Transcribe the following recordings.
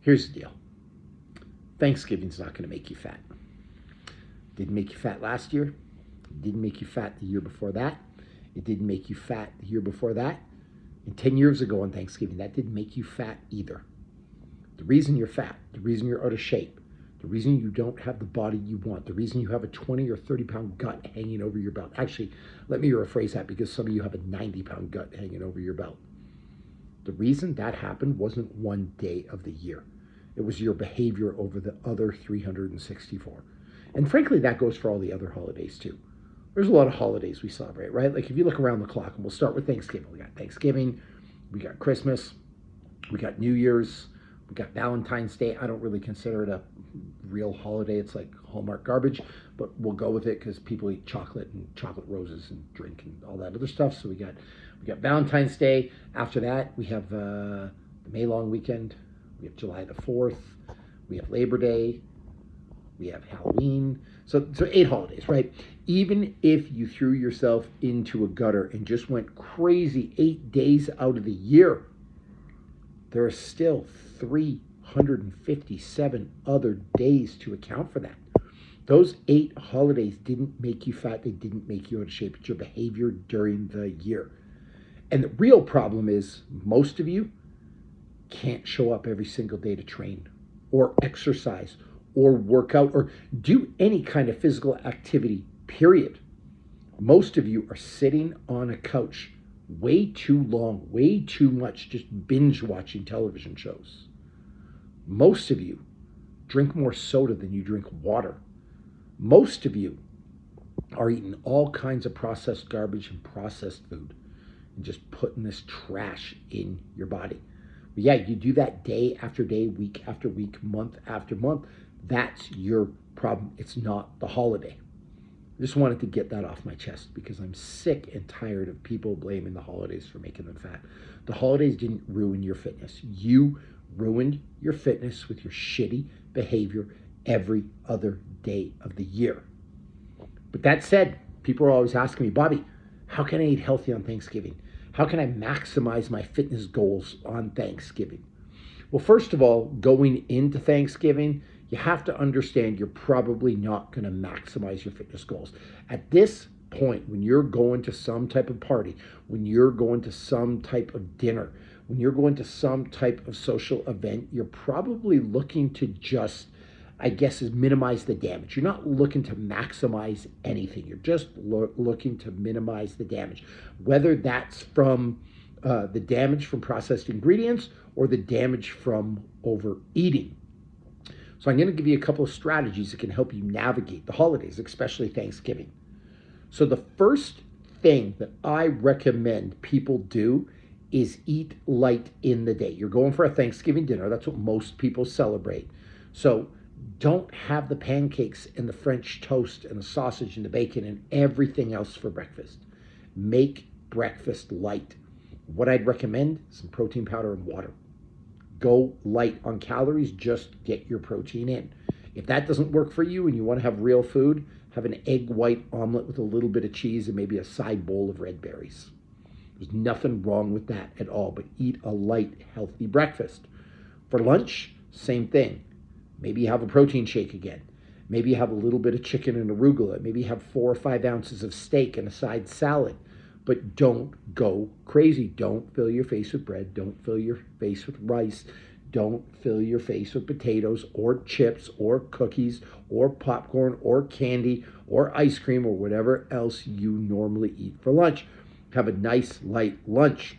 Here's the deal. Thanksgiving's not going to make you fat. Didn't make you fat last year. It didn't make you fat the year before that. It didn't make you fat the year before that. And 10 years ago on Thanksgiving, that didn't make you fat either. The reason you're fat, the reason you're out of shape, the reason you don't have the body you want, the reason you have a 20 or 30-pound gut hanging over your belt. Actually, let me rephrase that, because some of you have a 90-pound gut hanging over your belt. The reason that happened wasn't one day of the year. It was your behavior over the other 364. And frankly, that goes for all the other holidays too. There's a lot of holidays we celebrate, right? Like if you look around the clock, and we'll start with Thanksgiving. We got Thanksgiving, we got Christmas, we got New Year's, we got Valentine's Day. I don't really consider it a real holiday. It's like Hallmark garbage, but we'll go with it because people eat chocolate and chocolate roses and drink and all that other stuff. So we got Valentine's Day. After that, we have the May long weekend. We have July the 4th. We have Labor Day. We have Halloween. So 8 holidays, right? Even if you threw yourself into a gutter and just went crazy 8 days out of the year, there are still 357 other days to account for that. Those 8 holidays didn't make you fat. They didn't make you out of shape. It's your behavior during the year. And the real problem is most of you can't show up every single day to train or exercise or work out or do any kind of physical activity, period. Most of you are sitting on a couch way too long, way too much, just binge watching television shows. Most of you drink more soda than you drink water. Most of you are eating all kinds of processed garbage and processed food and just putting this trash in your body. But yeah, you do that day after day, week after week, month after month. That's your problem. It's not the holiday. I just wanted to get that off my chest because I'm sick and tired of people blaming the holidays for making them fat. The holidays didn't ruin your fitness. You ruined your fitness with your shitty behavior every other day of the year. But that said, people are always asking me, Bobby, how can I eat healthy on Thanksgiving? How can I maximize my fitness goals on Thanksgiving? Well, first of all, going into Thanksgiving, you have to understand you're probably not going to maximize your fitness goals. At this point, when you're going to some type of party, when you're going to some type of dinner, when you're going to some type of social event, you're probably looking to just, I guess, is minimize the damage. You're not looking to maximize anything. You're just looking to minimize the damage, whether that's from the damage from processed ingredients or the damage from overeating. So I'm going to give you a couple of strategies that can help you navigate the holidays, especially Thanksgiving. So the first thing that I recommend people do is eat light in the day. You're going for a Thanksgiving dinner. That's what most people celebrate. So don't have the pancakes and the French toast and the sausage and the bacon and everything else for breakfast. Make breakfast light. What I'd recommend, some protein powder and water. Go light on calories, just get your protein in. If that doesn't work for you and you want to have real food, have an egg white omelet with a little bit of cheese and maybe a side bowl of red berries. There's nothing wrong with that at all, but eat a light, healthy breakfast. For lunch, same thing. Maybe you have a protein shake again. Maybe you have a little bit of chicken and arugula. Maybe you have 4 or 5 ounces of steak and a side salad. But don't go crazy. Don't fill your face with bread. Don't fill your face with rice. Don't fill your face with potatoes or chips or cookies or popcorn or candy or ice cream or whatever else you normally eat for lunch. Have a nice light lunch.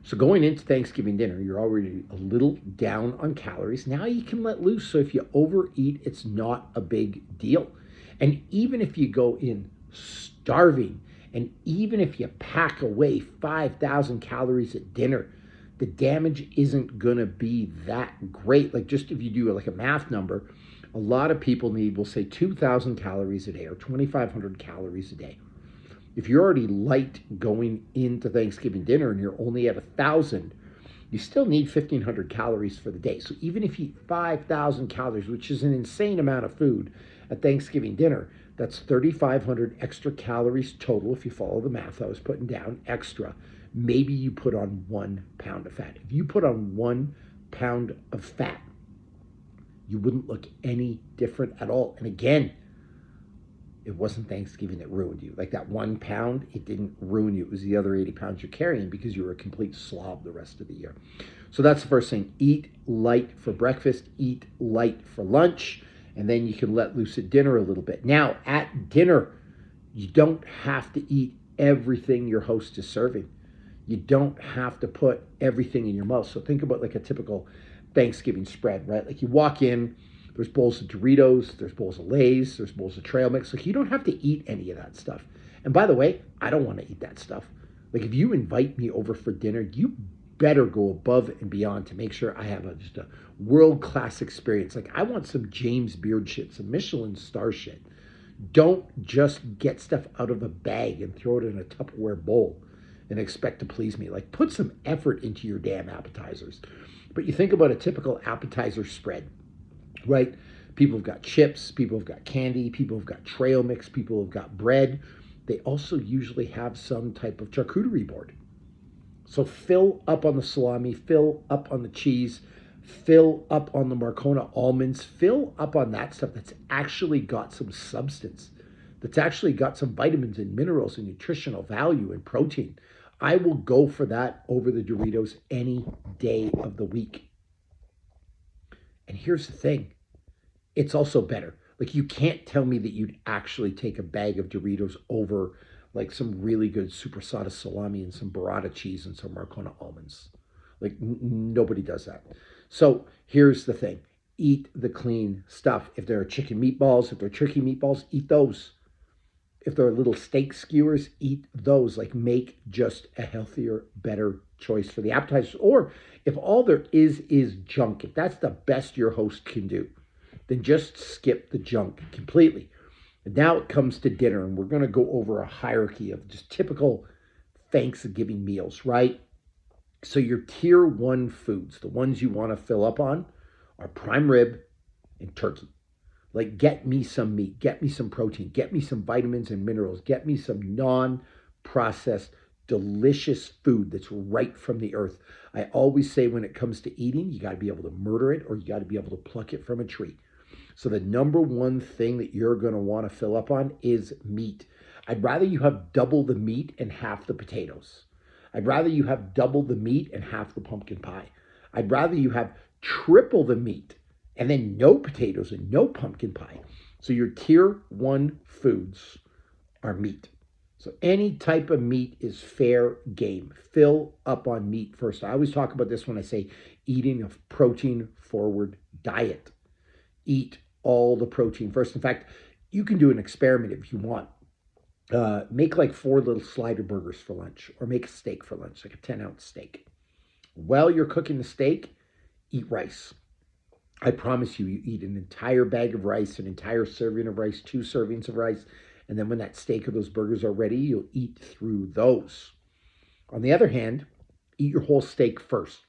So going into Thanksgiving dinner, you're already a little down on calories. Now you can let loose. So if you overeat, it's not a big deal. And even if you go in starving, and even if you pack away 5,000 calories at dinner, the damage isn't going to be that great. Like just if you do like a math number, a lot of people need, we'll say 2,000 calories a day or 2,500 calories a day. If you're already light going into Thanksgiving dinner and you're only at 1,000, you still need 1,500 calories for the day. So even if you eat 5,000 calories, which is an insane amount of food at Thanksgiving dinner, that's 3,500 extra calories total. If you follow the math I was putting down, extra. Maybe you put on 1 pound of fat. If you put on 1 pound of fat, you wouldn't look any different at all. And again, it wasn't Thanksgiving that ruined you. Like that 1 pound, it didn't ruin you. It was the other 80 pounds you're carrying because you were a complete slob the rest of the year. So that's the first thing. Eat light for breakfast, eat light for lunch, and then you can let loose at dinner a little bit. Now, at dinner, you don't have to eat everything your host is serving. You don't have to put everything in your mouth. So think about like a typical Thanksgiving spread, right? Like you walk in, there's bowls of Doritos, there's bowls of Lay's, there's bowls of trail mix. Like you don't have to eat any of that stuff. And by the way, I don't want to eat that stuff. Like if you invite me over for dinner, you better go above and beyond to make sure I have just a world-class experience. Like I want some James Beard shit, some Michelin star shit. Don't just get stuff out of a bag and throw it in a Tupperware bowl and expect to please me. Like put some effort into your damn appetizers. But you think about a typical appetizer spread, right? People have got chips, people have got candy, people have got trail mix, people have got bread. They also usually have some type of charcuterie board. So fill up on the salami, fill up on the cheese, fill up on the Marcona almonds, fill up on that stuff that's actually got some substance, that's actually got some vitamins and minerals and nutritional value and protein. I will go for that over the Doritos any day of the week. And here's the thing, it's also better. Like you can't tell me that you'd actually take a bag of Doritos over like some really good supersada salami and some burrata cheese and some Marcona almonds. Like nobody does that. So here's the thing. Eat the clean stuff. If there are chicken meatballs, if they're turkey meatballs, eat those. If there are little steak skewers, eat those. Like make just a healthier, better choice for the appetizers. Or if all there is junk, if that's the best your host can do, then just skip the junk completely. And now it comes to dinner, and we're going to go over a hierarchy of just typical Thanksgiving meals, right? So your tier one foods, the ones you want to fill up on, are prime rib and turkey. Like get me some meat, get me some protein, get me some vitamins and minerals, get me some non-processed, delicious food that's right from the earth. I always say when it comes to eating, you got to be able to murder it or you got to be able to pluck it from a tree. So the number one thing that you're going to want to fill up on is meat. I'd rather you have double the meat and half the potatoes. I'd rather you have double the meat and half the pumpkin pie. I'd rather you have triple the meat and then no potatoes and no pumpkin pie. So your tier one foods are meat. So any type of meat is fair game. Fill up on meat first. I always talk about this when I say eating a protein forward diet. Eat all the protein first. In fact, you can do an experiment if you want. Make like 4 little slider burgers for lunch or make a steak for lunch, like a 10-ounce steak. While you're cooking the steak, eat rice. I promise you, you eat an entire bag of rice, an entire serving of rice, 2 servings of rice, and then when that steak or those burgers are ready, you'll eat through those. On the other hand, eat your whole steak first.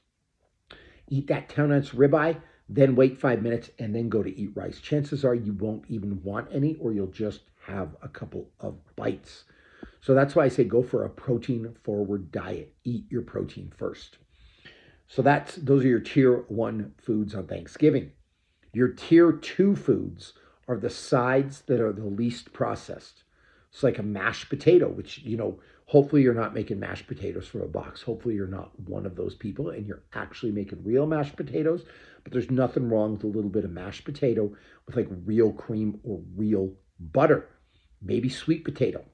Eat that 10-ounce ribeye, then wait 5 minutes, and then go to eat rice. Chances are you won't even want any, or you'll just have a couple of bites. So that's why I say go for a protein-forward diet. Eat your protein first. So those are your tier one foods on Thanksgiving. Your tier two foods are the sides that are the least processed. It's like a mashed potato, which, hopefully you're not making mashed potatoes from a box. Hopefully you're not one of those people and you're actually making real mashed potatoes. But there's nothing wrong with a little bit of mashed potato with like real cream or real butter. Maybe sweet potato.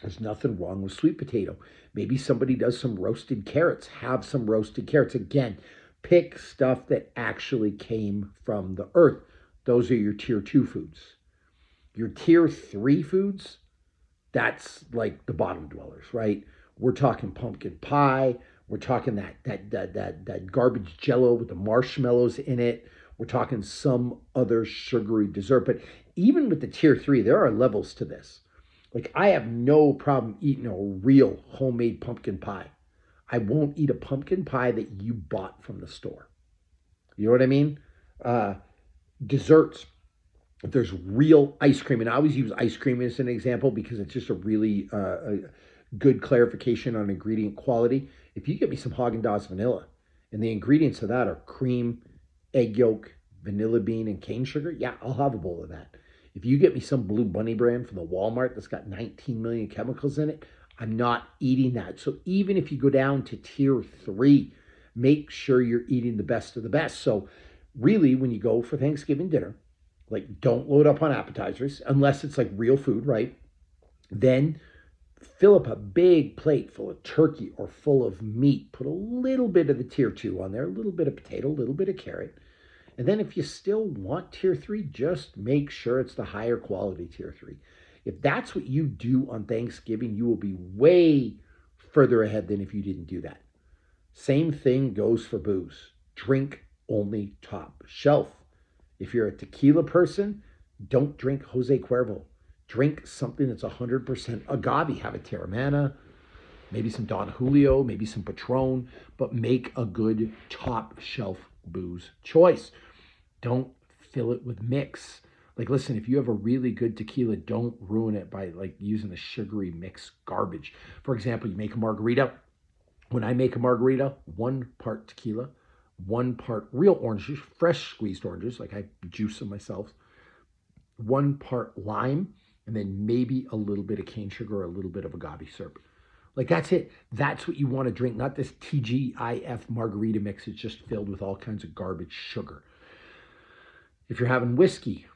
There's nothing wrong with sweet potato. Maybe somebody does some roasted carrots. Have some roasted carrots. Again, pick stuff that actually came from the earth. Those are your tier two foods. Your tier three foods, that's like the bottom dwellers, right? We're talking pumpkin pie. We're talking that garbage jello with the marshmallows in it. We're talking some other sugary dessert. But even with the tier three, there are levels to this. Like I have no problem eating a real homemade pumpkin pie. I won't eat a pumpkin pie that you bought from the store. You know what I mean? Desserts. If there's real ice cream, and I always use ice cream as an example because it's just a really a good clarification on ingredient quality. If you get me some Haagen-Dazs vanilla And the ingredients of that are cream, egg yolk, vanilla bean, and cane sugar. Yeah, I'll have a bowl of that. If you get me some Blue Bunny brand from the Walmart that's got 19 million chemicals in it, I'm not eating that. So even if you go down to tier three, make sure you're eating the best of the best. So really, when you go for Thanksgiving dinner, like don't load up on appetizers unless it's like real food, right? Then fill up a big plate full of turkey or full of meat. Put a little bit of the tier two on there, a little bit of potato, a little bit of carrot. And then if you still want tier three, just make sure it's the higher quality tier three. If that's what you do on Thanksgiving, you will be way further ahead than if you didn't do that. Same thing goes for booze. Drink only top shelf. If you're a tequila person, don't drink Jose Cuervo. Drink something that's 100% agave. Have a Terramana, maybe some Don Julio, maybe some Patron, but make a good top shelf booze choice. Don't fill it with mix. Like, listen, if you have a really good tequila, don't ruin it by like using the sugary mix garbage. For example, you make a margarita. When I make a margarita, 1 part tequila, 1 part real oranges, fresh squeezed oranges, like I juice them myself, 1 part lime, and then maybe a little bit of cane sugar or a little bit of agave syrup. Like that's it. That's what you want to drink, not this TGIF margarita mix. It's just filled with all kinds of garbage sugar. If you're having whiskey,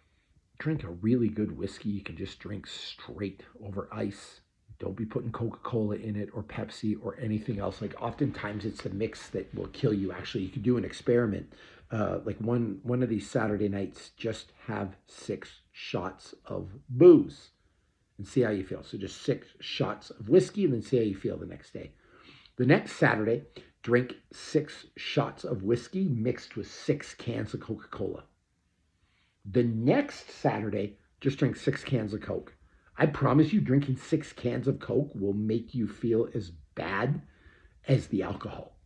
drink a really good whiskey. You can just drink straight over ice. Don't be putting Coca-Cola in it or Pepsi or anything else. Like oftentimes it's the mix that will kill you. Actually, you could do an experiment. Like one of these Saturday nights, just have 6 shots of booze and see how you feel. So just 6 shots of whiskey and then see how you feel the next day. The next Saturday, drink 6 shots of whiskey mixed with 6 cans of Coca-Cola. The next Saturday, just drink 6 cans of Coke. I promise you, drinking 6 cans of Coke will make you feel as bad as the alcohol.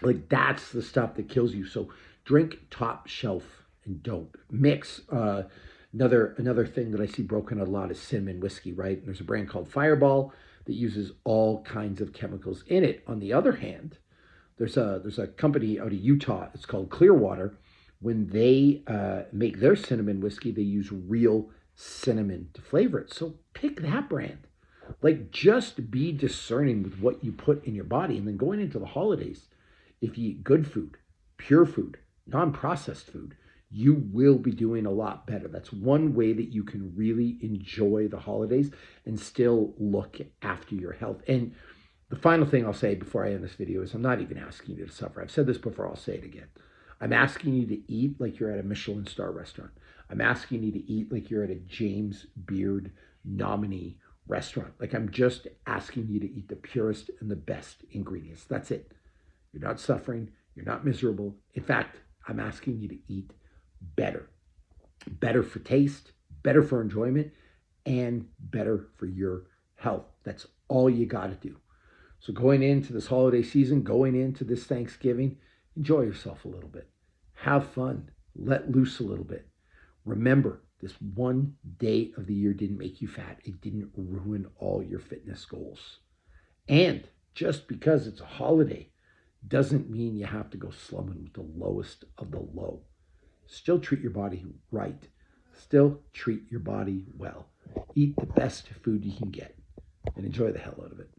Like that's the stuff that kills you. So drink top shelf and don't mix. Another thing that I see broken a lot is cinnamon whiskey, right? And there's a brand called Fireball that uses all kinds of chemicals in it. On the other hand, there's a company out of Utah. It's called Clearwater. When they make their cinnamon whiskey, they use real cinnamon to flavor it. So pick that brand. Like just be discerning with what you put in your body. And then going into the holidays, if you eat good food, pure food, non-processed food, you will be doing a lot better. That's one way that you can really enjoy the holidays and still look after your health. And the final thing I'll say before I end this video is I'm not even asking you to suffer. I've said this before, I'll say it again. I'm asking you to eat like you're at a Michelin star restaurant. I'm asking you to eat like you're at a James Beard nominee restaurant. Like I'm just asking you to eat the purest and the best ingredients. That's it. You're not suffering. You're not miserable. In fact, I'm asking you to eat better. Better for taste, better for enjoyment, and better for your health. That's all you got to do. So going into this holiday season, going into this Thanksgiving, enjoy yourself a little bit. Have fun. Let loose a little bit. Remember, this one day of the year didn't make you fat. It didn't ruin all your fitness goals. And just because it's a holiday doesn't mean you have to go slumming with the lowest of the low. Still treat your body right. Still treat your body well. Eat the best food you can get and enjoy the hell out of it.